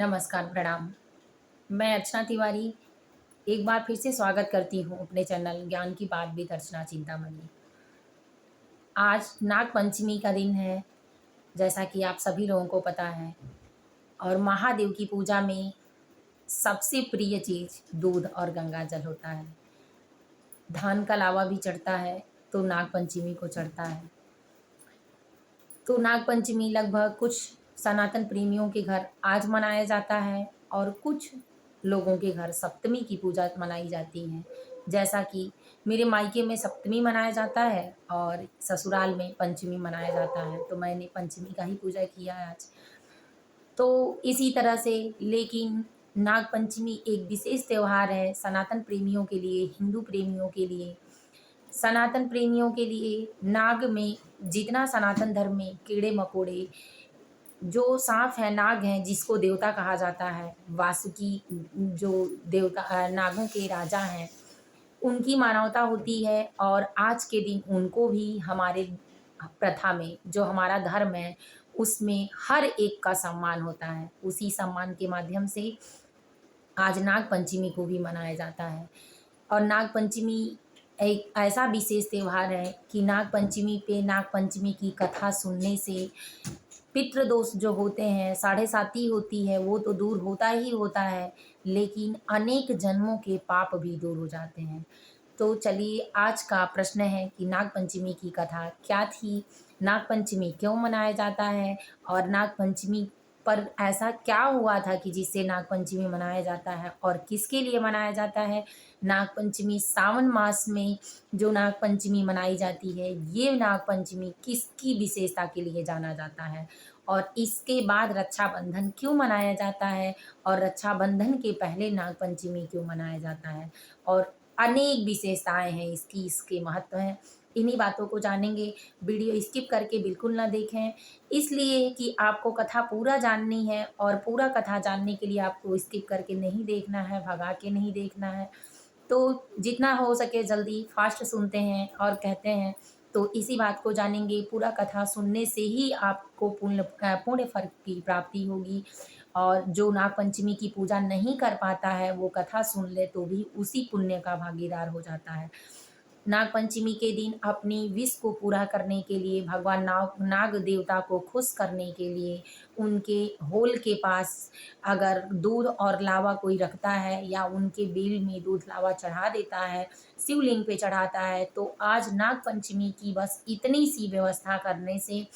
नमस्कार, प्रणाम। मैं अर्चना तिवारी एक बार फिर से स्वागत करती हूँ अपने चैनल ज्ञान की बात विद अर्चना चिंतामणि। आज नाग पंचमी का दिन है, जैसा कि आप सभी लोगों को पता है। और महादेव की पूजा में सबसे प्रिय चीज़ दूध और गंगा जल होता है। धान का लावा भी चढ़ता है, तो नाग पंचमी को चढ़ता है। तो नाग पंचमी लगभग कुछ सनातन प्रेमियों के घर आज मनाया जाता है और कुछ लोगों के घर सप्तमी की पूजा मनाई जाती है। जैसा कि मेरे मायके में सप्तमी मनाया जाता है और ससुराल में पंचमी मनाया जाता है, तो मैंने पंचमी का ही पूजा किया है आज। तो इसी तरह से लेकिन नाग पंचमी एक विशेष त्योहार है सनातन प्रेमियों के लिए, हिंदू प्रेमियों के लिए। सनातन प्रेमियों के लिए नाग में जितना सनातन धर्म में कीड़े-मकोड़े, जो साँप है, नाग हैं जिसको देवता कहा जाता है, वासुकी जो देवता नागों के राजा हैं, उनकी मानवता होती है और आज के दिन उनको भी हमारे प्रथा में जो हमारा धर्म है, उसमें हर एक का सम्मान होता है। उसी सम्मान के माध्यम से आज नाग पंचमी को भी मनाया जाता है। और नाग पंचमी एक ऐसा विशेष त्योहार है कि नाग पंचमी पे नाग पंचमी की कथा सुनने से पितृदोष जो होते हैं, साढ़े साती होती है, वो तो दूर होता ही होता है, लेकिन अनेक जन्मों के पाप भी दूर हो जाते हैं। तो चलिए आज का प्रश्न है कि नाग पंचमी की कथा क्या थी? नाग पंचमी क्यों मनाया जाता है? और नाग पंचमी पर ऐसा क्या हुआ था कि जिससे नाग पंचमी मनाया जाता है और किसके लिए मनाया जाता है? नाग पंचमी सावन मास में जो नाग पंचमी मनाई जाती है, ये नाग पंचमी किसकी विशेषता के लिए जाना जाता है? और इसके बाद रक्षाबंधन क्यों मनाया जाता है? और रक्षाबंधन के पहले नाग पंचमी क्यों मनाया जाता है? और अनेक विशेषताएँ हैं इसकी, इसके महत्व हैं। इन्हीं बातों को जानेंगे, वीडियो स्किप करके बिल्कुल ना देखें, इसलिए कि आपको कथा पूरा जाननी है और पूरा कथा जानने के लिए आपको स्किप करके नहीं देखना है, भगा के नहीं देखना है। तो जितना हो सके जल्दी फ़ास्ट सुनते हैं और कहते हैं, तो इसी बात को जानेंगे। पूरा कथा सुनने से ही आपको पुण्य फल की प्राप्ति होगी और जो नाग पंचमी की पूजा नहीं कर पाता है, वो कथा सुन ले तो भी उसी पुण्य का भागीदार हो जाता है। नाग पंचमी के दिन अपनी विश को पूरा करने के लिए भगवान नाग देवता को खुश करने के लिए उनके होल के पास अगर दूध और लावा कोई रखता है या उनके बेल में दूध लावा चढ़ा देता है, शिवलिंग पे चढ़ाता है, तो आज नाग पंचमी की बस इतनी सी व्यवस्था करने से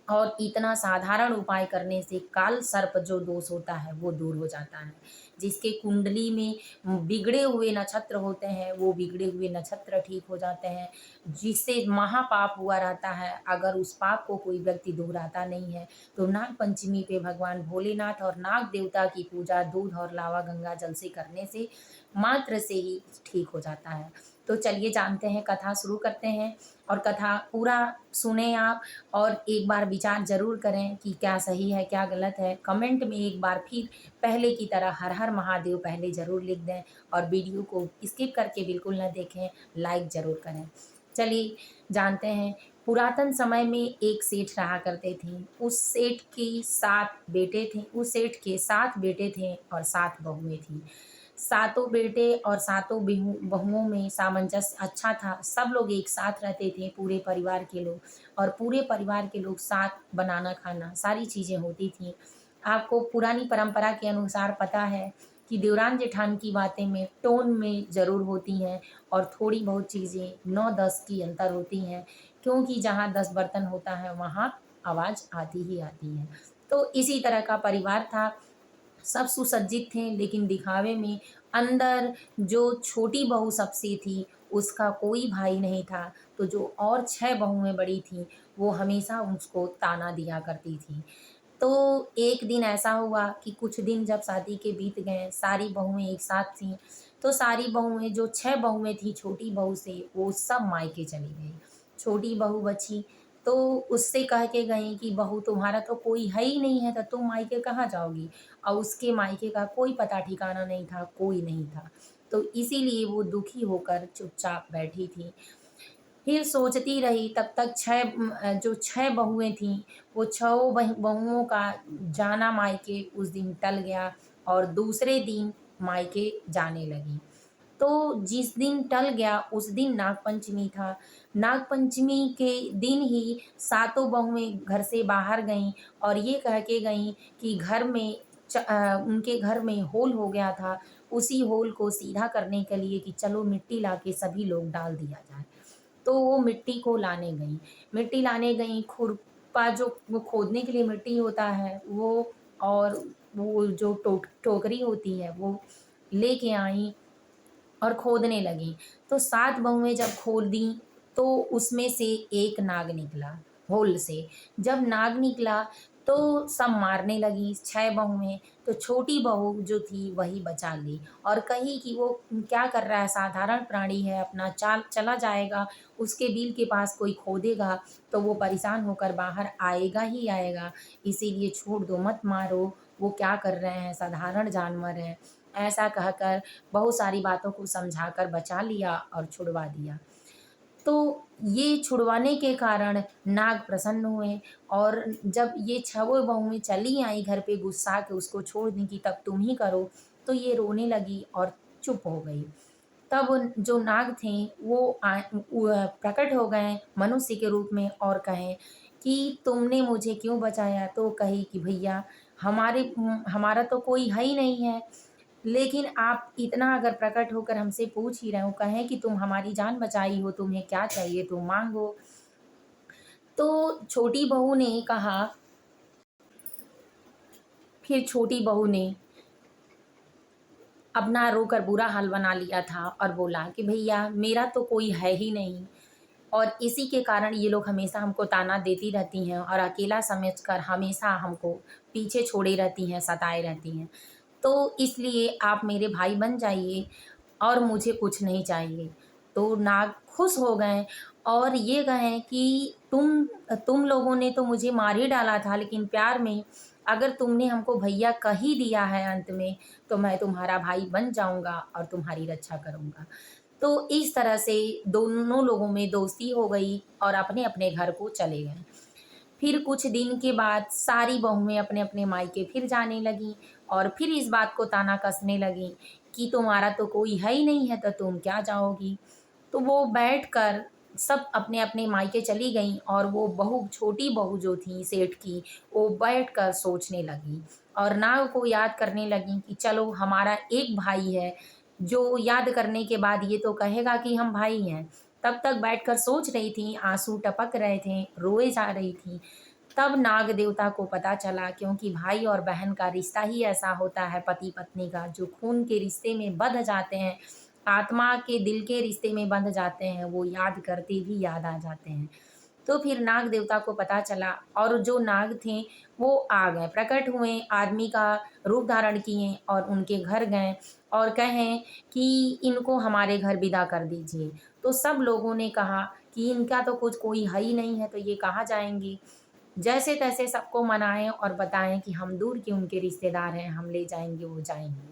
और इतना साधारण उपाय करने से काल सर्प जो दोष होता है वो दूर हो जाता है। जिसके कुंडली में बिगड़े हुए नक्षत्र होते हैं, वो बिगड़े हुए नक्षत्र ठीक हो जाते हैं। जिससे महापाप हुआ रहता है, अगर उस पाप को कोई व्यक्ति दोहराता नहीं है, तो नाग पंचमी पे भगवान भोलेनाथ और नाग देवता की पूजा दूध और लावा गंगा जल से करने से मात्र से ही ठीक हो जाता है। तो चलिए जानते हैं, कथा शुरू करते हैं और कथा पूरा सुनें आप और एक बार विचार ज़रूर करें कि क्या सही है, क्या गलत है। कमेंट में एक बार फिर पहले की तरह हर हर महादेव पहले ज़रूर लिख दें और वीडियो को स्किप करके बिल्कुल ना देखें, लाइक ज़रूर करें। चलिए जानते हैं, पुरातन समय में एक सेठ रहा करते थे। उस सेठ के 7 बेटे थे, उस सेठ के 7 बेटे थे और 7 बहुएँ थीं। सातों बेटे और सातों बहुओं में सामंजस्य अच्छा था। सब लोग एक साथ रहते थे, पूरे परिवार के लोग, और पूरे परिवार के लोग साथ बनाना खाना सारी चीज़ें होती थीं। आपको पुरानी परंपरा के अनुसार पता है कि देवरान जेठान की बातें में टोन में ज़रूर होती हैं और थोड़ी बहुत चीज़ें 9-10 की अंतर होती हैं, क्योंकि जहाँ 10 बर्तन होता है वहाँ आवाज़ आती ही आती है। तो इसी तरह का परिवार था। सब सुसज्जित थे लेकिन दिखावे में अंदर जो छोटी बहू सबसे थी, उसका कोई भाई नहीं था, तो जो और 6 बहुएँ बड़ी थीं, वो हमेशा उसको ताना दिया करती थीं। तो एक दिन ऐसा हुआ कि कुछ दिन जब शादी के बीत गए, सारी बहुएँ एक साथ थीं, तो सारी बहुएँ जो 6 बहुएँ थीं छोटी बहू से, वो सब मायके चली गईं। छोटी बहू बची, तो उससे कह के गईं कि बहू तुम्हारा तो कोई है ही नहीं है, तो तुम मायके कहाँ जाओगी? और उसके मायके का कोई पता ठिकाना नहीं था, कोई नहीं था। तो इसीलिए वो दुखी होकर चुपचाप बैठी थी। फिर सोचती रही तब तक जो 6 बहुएँ थीं, वो 6 बहुओं का जाना मायके उस दिन टल गया और दूसरे दिन मायके जाने लगीं। तो जिस दिन टल गया उस दिन नागपंचमी था। नागपंचमी के दिन ही सातों बहुएँ घर से बाहर गईं और ये कह के गईं कि उनके घर में होल हो गया था, उसी होल को सीधा करने के लिए कि चलो मिट्टी लाके सभी लोग डाल दिया जाए। तो वो मिट्टी को लाने गईं। मिट्टी लाने गईं, खुरपा जो वो खोदने के लिए मिट्टी होता है वो, और वो जो टोकरी होती है वो लेके आईं और खोदने लगीं। तो 7 बहुएँ जब खोद दीं, तो उसमें से एक नाग निकला होल से। जब नाग निकला तो सब मारने लगीं 6 बहुएँ, तो छोटी बहू जो थी वही बचा ली और कही कि वो क्या कर रहा है, साधारण प्राणी है, अपना चला जाएगा, उसके बिल के पास कोई खोदेगा तो वो परेशान होकर बाहर आएगा ही आएगा, इसीलिए छोड़ दो, मत मारो, वो क्या कर रहे हैं, साधारण जानवर हैं। ऐसा कहकर बहुत सारी बातों को समझाकर बचा लिया और छुड़वा दिया। तो ये छुड़वाने के कारण नाग प्रसन्न हुए और जब ये 6 बहुएँ चली आईं घर पे गुस्सा के उसको छोड़ दी कि तब तुम ही करो, तो ये रोने लगी और चुप हो गई। तब जो नाग थे वो प्रकट हो गए मनुष्य के रूप में और कहें कि तुमने मुझे क्यों बचाया? तो कही कि भैया हमारा तो कोई है ही नहीं है, लेकिन आप इतना अगर प्रकट होकर हमसे पूछ ही रहे हो, कहें कि तुम हमारी जान बचाई हो, तुम्हें क्या चाहिए तुम माँगो। तो छोटी बहू ने कहा, फिर छोटी बहू ने अपना रोकर बुरा हाल बना लिया था और बोला कि भैया मेरा तो कोई है ही नहीं और इसी के कारण ये लोग हमेशा हमको ताना देती रहती हैं और अकेला समझकर हमेशा हमको पीछे छोड़े रहती हैं, सताए रहती हैं। तो इसलिए आप मेरे भाई बन जाइए और मुझे कुछ नहीं चाहिए। तो नाग खुश हो गए और ये कहें कि तुम लोगों ने तो मुझे मार ही डाला था, लेकिन प्यार में अगर तुमने हमको भैया कह ही दिया है अंत में, तो मैं तुम्हारा भाई बन जाऊँगा और तुम्हारी रक्षा करूँगा। तो इस तरह से दोनों लोगों में दोस्ती हो गई और अपने-अपने घर को चले गए। फिर कुछ दिन के बाद सारी बहुएँ अपने-अपने मायके फिर जाने लगीं और फिर इस बात को ताना कसने लगीं कि तुम्हारा तो कोई है ही नहीं है, तो तुम क्या जाओगी? तो वो बैठकर सब अपने-अपने मायके चली गईं और वो छोटी बहू जो थी सेठ की, वो बैठकर सोचने लगीं और नाग को याद करने लगीं कि चलो हमारा एक भाई है, जो याद करने के बाद ये तो कहेगा कि हम भाई हैं। तब तक बैठकर सोच रही थीं, आँसू टपक रहे थे, रोए जा रही थीं। तब नाग देवता को पता चला, क्योंकि भाई और बहन का रिश्ता ही ऐसा होता है पति-पत्नी का, जो खून के रिश्ते में बँध जाते हैं, आत्मा के दिल के रिश्ते में बँध जाते हैं, वो याद करते भी याद आ जाते हैं। तो फिर नाग देवता को पता चला और जो नाग थे वो आ गए, प्रकट हुए, आदमी का रूप धारण किए और उनके घर गए और कहें कि इनको हमारे घर विदा कर दीजिए। तो सब लोगों ने कहा कि इनका तो कोई है ही नहीं है, तो ये कहाँ जाएँगे? जैसे-तैसे सबको मनाएँ और बताएँ कि हम दूर के उनके रिश्तेदार हैं, हम ले जाएँगे, वो जाएँगे।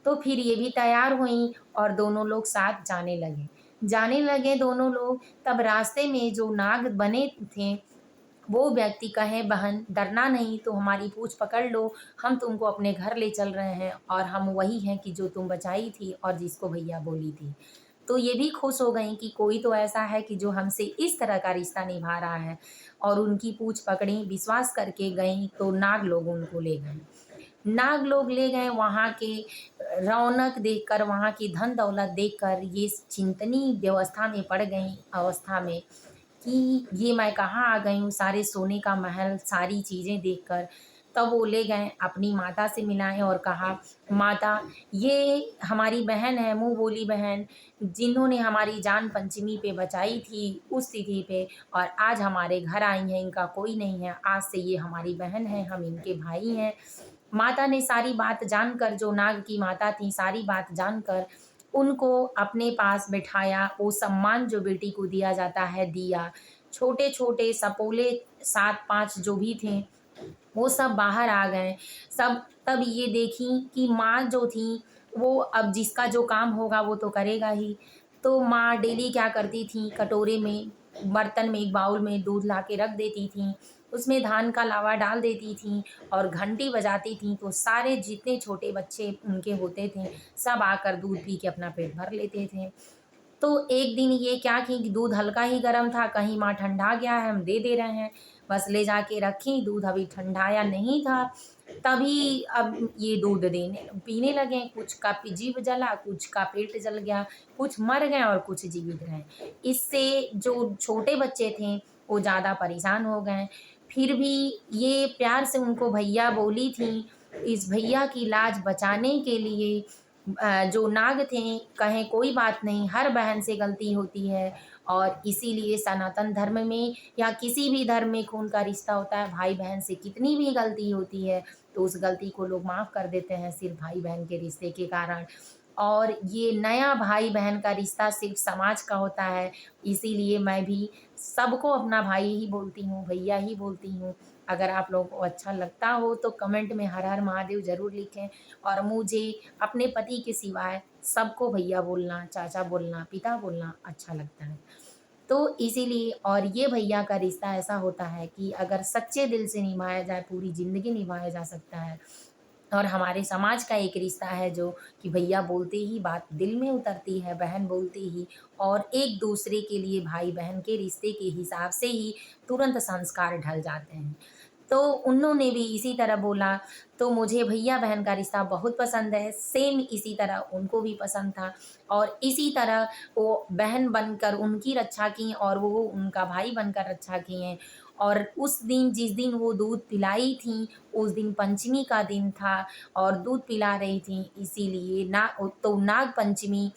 तो फिर ये भी तैयार हुईं और दोनों लोग साथ जाने लगे। जाने लगे दोनों लोग, तब रास्ते में जो नाग बने थे, वो व्यक्ति कहे, "बहन डरना नहीं, तो हमारी पूँछ पकड़ लो, हम तुमको अपने घर ले चल रहे हैं और हम वही हैं कि जो तुम बचाई थी और जिसको भैया बोली थी।" तो ये भी खुश हो गईं कि कोई तो ऐसा है कि जो हमसे इस तरह का रिश्ता निभा रहा है और उनकी पूँछ पकड़ी, विश्वास करके गईं, तो नाग लोग उनको ले गए। नाग लोग ले गए वहाँ के रौनक देखकर, वहाँ की धन-दौलत देखकर ये चिंतनीय व्यवस्था में पड़ गईं अवस्था में कि ये मैं कहाँ आ गई हूँ, सारे सोने का महल, सारी चीज़ें देखकर। तब वो ले गए, अपनी माता से मिलाएँ और कहा, "माता, ये हमारी बहन है, मुँह बोली बहन, जिन्होंने हमारी जान पंचमी पे बचाई थी, उस तिथि पे, और आज हमारे घर आई हैं, इनका कोई नहीं है। आज से ये हमारी बहन है, हम इनके भाई हैं।" माता ने सारी बात जानकर, जो नाग की माता थीं, सारी बात जानकर उनको अपने पास बिठाया, वो सम्मान जो बेटी को दिया जाता है दिया। छोटे-छोटे सपोले 7-5 जो भी थे, वो सब बाहर आ गए। सब तब ये देखीं कि माँ जो थीं, वो अब जिसका जो काम होगा वो तो करेगा ही। तो माँ डेली क्या करती थी, कटोरे में, बर्तन में, एक बाउल में दूध ला के रख देती थी, उसमें धान का लावा डाल देती थी और घंटी बजाती थी, तो सारे जितने छोटे बच्चे उनके होते थे सब आकर दूध पी के अपना पेट भर लेते थे। तो एक दिन ये क्या की कि दूध हल्का ही गर्म था, कहीं माँ ठंडा गया है, हम दे रहे हैं, बस ले जाके रखी, दूध अभी ठंडाया नहीं था, तभी अब ये दूध देने पीने लगे। कुछ का जीभ जला, कुछ का पेट जल गया, कुछ मर गए और कुछ जीवित रहे। इससे जो छोटे बच्चे थे वो ज़्यादा परेशान हो गए। फिर भी ये प्यार से उनको भैया बोली थी, इस भैया की लाज बचाने के लिए जो नाग थे कहें कोई बात नहीं, हर बहन से गलती होती है और इसीलिए सनातन धर्म में या किसी भी धर्म में खून का रिश्ता होता है, भाई बहन से कितनी भी गलती होती है तो उस गलती को लोग माफ़ कर देते हैं सिर्फ भाई बहन के रिश्ते के कारण। और ये नया भाई बहन का रिश्ता सिर्फ समाज का होता है, इसीलिए मैं भी सबको अपना भाई ही बोलती हूँ, भैया ही बोलती हूँ। अगर आप लोगों को अच्छा लगता हो तो कमेंट में हर हर महादेव ज़रूर लिखें। और मुझे अपने पति के सिवाय सबको भैया बोलना, चाचा बोलना, पिता बोलना अच्छा लगता है। तो इसीलिए और ये भैया का रिश्ता ऐसा होता है कि अगर सच्चे दिल से निभाया जाए, पूरी ज़िंदगी निभाया जा सकता है। और हमारे समाज का एक रिश्ता है जो कि भैया बोलते ही बात दिल में उतरती है, बहन बोलते ही, और एक दूसरे के लिए भाई बहन के रिश्ते के हिसाब से ही तुरंत संस्कार ढल जाते हैं। तो उन्होंने भी इसी तरह बोला, तो मुझे भैया-बहन का रिश्ता बहुत पसंद है, सेम इसी तरह उनको भी पसंद था और इसी तरह वो बहन बनकर उनकी रक्षा की और वो उनका भाई बनकर रक्षा किए। और उस दिन जिस दिन वो दूध पिलाई थीं, उस दिन पंचमी का दिन था और दूध पिला रही थीं, इसीलिए तो नाग पंचमी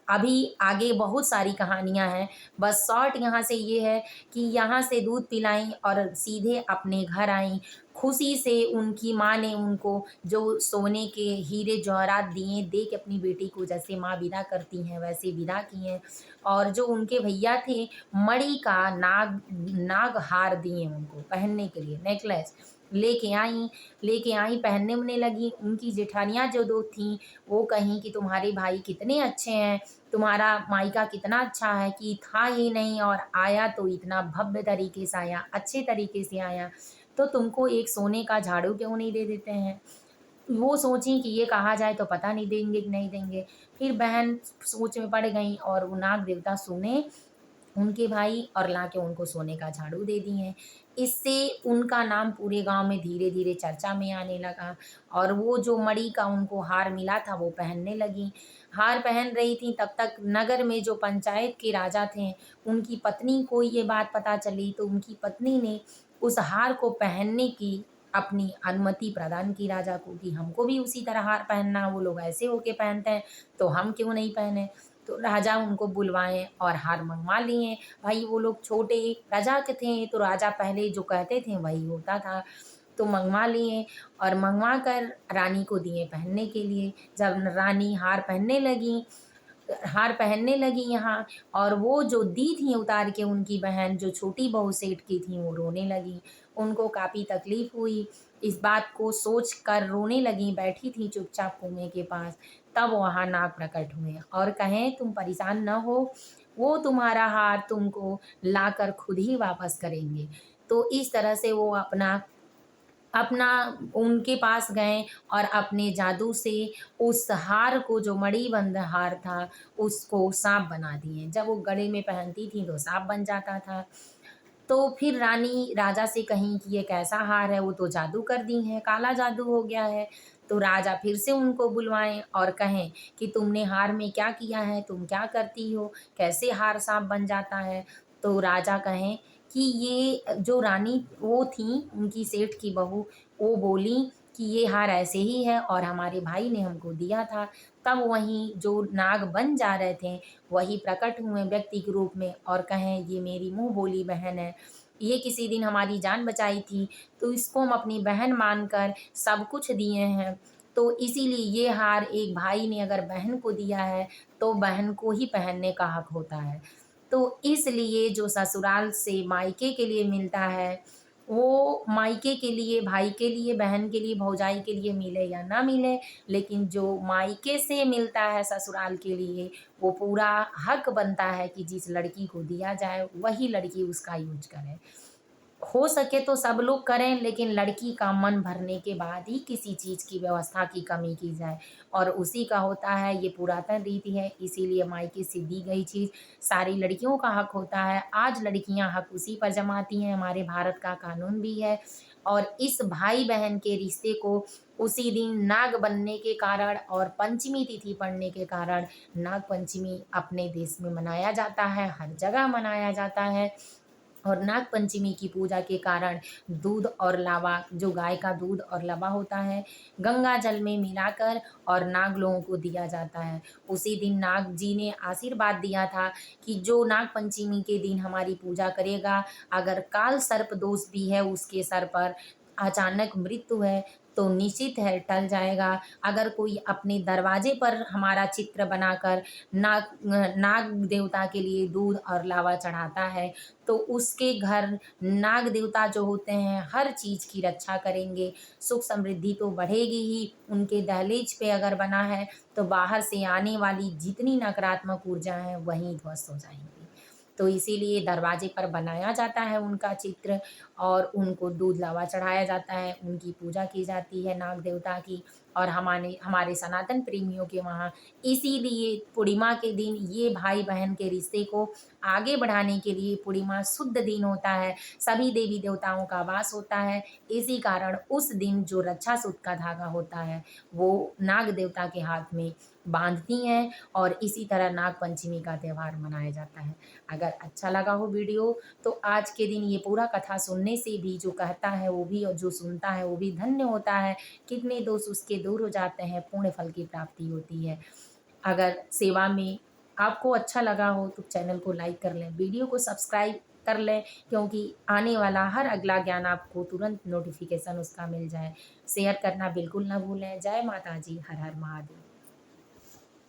अभी आगे बहुत सारी कहानियाँ हैं, बस शॉर्ट यहाँ से ये है कि यहाँ से दूध पिलाईं और सीधे अपने घर आईं। खुशी से उनकी माँ ने उनको जो सोने के हीरे जवाहरात दिए, दे के अपनी बेटी को जैसे माँ विदा करती हैं वैसे विदा किए और जो उनके भैया थे मणि का नाग हार दिए उनको पहनने के लिए, नेकलेस लेके आईं, पहनने लगी। उनकी जेठानियाँ जो 2 थीं वो कहीं कि तुम्हारे भाई कितने अच्छे हैं, तुम्हारा मायका कितना अच्छा है कि था ही नहीं और आया तो इतना भव्य तरीके से आया, अच्छे तरीके से आया, तो तुमको एक सोने का झाड़ू क्यों नहीं दे देते हैं? वो सोची कि ये कहा जाए तो पता नहीं देंगे कि नहीं देंगे। फिर बहन सोच में पड़ गईं और वो नाग देवता सुने उनके भाई और लाके उनको सोने का झाड़ू दे दिए। इससे उनका नाम पूरे गाँव में धीरे-धीरे चर्चा में आने लगा और वो जो मणि का उनको हार मिला था वो पहनने लगीं। हार पहन रही थीं तब तक नगर में जो पंचायत के राजा थे, उनकी पत्नी को ये बात पता चली तो उनकी पत्नी ने उस हार को पहनने की अपनी अनुमति प्रदान की राजा को कि हमको भी उसी तरह हार पहनना, वो लोग ऐसे होके पहनते हैं, तो हम क्यों नहीं पहने? तो राजा उनको बुलवाए और हार मँगवा लिए। भाई वो लोग छोटे राजा के थे तो राजा पहले जो कहते थे वही होता था। तो मँगवा लिए और मँगवा कर रानी को दिए पहनने के लिए। जब रानी हार पहनने लगी यहाँ और वो जो दी थी उतार के उनकी बहन जो छोटी बहू सेठ की थी वो रोने लगी। उनको काफ़ी तकलीफ़ हुई, इस बात को सोच कर रोने लगी, बैठी थी चुपचाप कुएँ के पास। तब वहाँ नाग प्रकट हुए और कहें तुम परेशान न हो, वो तुम्हारा हार तुमको लाकर खुद ही वापस करेंगे। तो इस तरह से वो अपना अपना उनके पास गए और अपने जादू से उस हार को जो मणिबंध हार था, उसको साँप बना दिए। जब वो गले में पहनती थीं तो साँप बन जाता था। तो फिर रानी राजा से कहीं कि ये कैसा हार है, वो तो जादू कर दी हैं, काला जादू हो गया है। तो राजा फिर से उनको बुलवाएँ और कहें कि तुमने हार में क्या किया है? तुम क्या करती हो? कैसे हार साँप बन जाता है? तो राजा कहें कि ये जो रानी वो थीं, उनकी सेठ की बहू, वो बोलीं कि ये हार ऐसे ही है और हमारे भाई ने हमको दिया था। तब वहीं जो नाग बन जा रहे थे, वही प्रकट हुए व्यक्ति के रूप में और कहें ये मेरी मुँह बोली बहन है। ये किसी दिन हमारी जान बचाई थी, तो इसको हम अपनी बहन मानकर सब कुछ दिए हैं। तो इसीलिए ये हार एक भाई ने अगर बहन को दिया है, तो बहन को ही पहनने का हक होता है। तो इसलिए जो ससुराल से मायके के लिए मिलता है, वो मायके के लिए, भाई के लिए, बहन के लिए, भौजाई के लिए मिले या ना मिले, लेकिन जो मायके से मिलता है ससुराल के लिए, वो पूरा हक बनता है कि जिस लड़की को दिया जाए, वही लड़की उसका यूज़ करे। हो सके तो सब लोग करें, लेकिन लड़की का मन भरने के बाद ही किसी चीज़ की व्यवस्था की कमी की जाए, और उसी का होता है, ये पुरातन रीति है, इसीलिए मायके से दी गई चीज़ सारी लड़कियों का हक होता है। आज लड़कियां हक उसी पर जमाती हैं, हमारे भारत का कानून भी है। और इस भाई-बहन के रिश्ते को उसी दिन नाग बनने के कारण और पंचमी तिथि पड़ने के कारण नाग पंचमी अपने देश में मनाया जाता है, हर जगह मनाया जाता है। और नाग पंचमी की पूजा के कारण दूध और लावा, जो गाय का दूध और लावा होता है, गंगा जल में मिलाकर और नाग लोगों को दिया जाता है। उसी दिन नाग जी ने आशीर्वाद दिया था कि जो नाग पंचमी के दिन हमारी पूजा करेगा, अगर काल सर्प दोष भी है उसके सर पर, अचानक मृत्यु है, तो निश्चित है टल जाएगा। अगर कोई अपने दरवाजे पर हमारा चित्र बनाकर नाग देवता के लिए दूध और लावा चढ़ाता है, तो उसके घर नाग देवता जो होते हैं हर चीज़ की रक्षा करेंगे। सुख समृद्धि तो बढ़ेगी ही, उनके दहलीज पे अगर बना है तो बाहर से आने वाली जितनी नकारात्मक ऊर्जा हैं वहीं ध्वस्त हो जाएँगी। तो इसीलिए दरवाजे पर बनाया जाता है उनका चित्र, और उनको दूध लावा चढ़ाया जाता है, उनकी पूजा की जाती है नाग देवता की। और हमारे हमारे सनातन प्रेमियों के वहाँ इसीलिए पूर्णिमा के दिन ये भाई-बहन के रिश्ते को आगे बढ़ाने के लिए, पूर्णिमा शुद्ध दिन होता है, सभी देवी देवताओं का वास होता है। इसी कारण उस दिन जो रक्षा सूत्र का धागा होता है, वो नाग देवता के हाथ में बाँधती हैं, और इसी तरह नाग पंचमी का त्योहार मनाया जाता है। अगर अच्छा लगा हो वीडियो, तो आज के दिन ये पूरा कथा सुनने से भी जो कहता है वो भी, और जो सुनता है वो भी धन्य होता है। कितने दोष उसके दूर हो जाते हैं, पुण्य फल की प्राप्ति होती है। अगर सेवा में आपको अच्छा लगा हो तो चैनल को लाइक कर लें, वीडियो को सब्सक्राइब कर लें, क्योंकि आने वाला हर अगला ज्ञान आपको तुरंत नोटिफ़िकेशन उसका मिल जाए। शेयर करना बिल्कुल ना भूलें। जय माता जी, हर हर महादेव।